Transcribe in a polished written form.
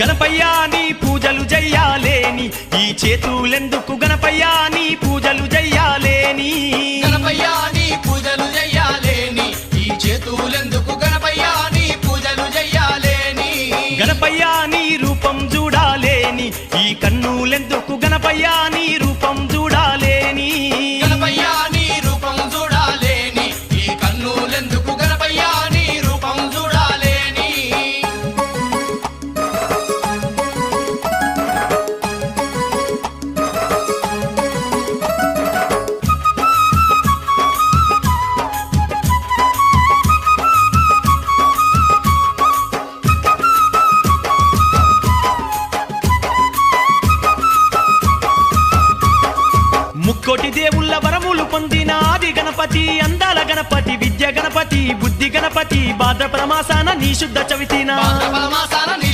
గణపయ్య నీ పూజలు చెయ్యాలేని ఈ చేతులెందుకు గణపయ్య నీ పూజలు చెయ్యాలేని గణపయ్య నీ పూజలు చెయ్యాలేని ఈ చేతులెందుకు గణపయ్య నీ పూజలు చెయ్యాలేని గణపయ్య నీ రూపం చూడాలేని ఈ కన్నులెందుకు గణపయ్య నీ రూపం చూడాలేని గణపయ్య నీ రూపం చూడాలేని ఈ కన్నులెందుకు గణపయ్య నీ రూపం చూడాలేని ముక్కోటి దేవుళ్ళ వరములు పొందిన ఆది గణపతి అందాల గణపతి విద్య గణపతి బుద్ధి గణపతి భాద్రపద మాసాన నీ శుద్ధ చవితిన భాద్రపద మాసాన నీ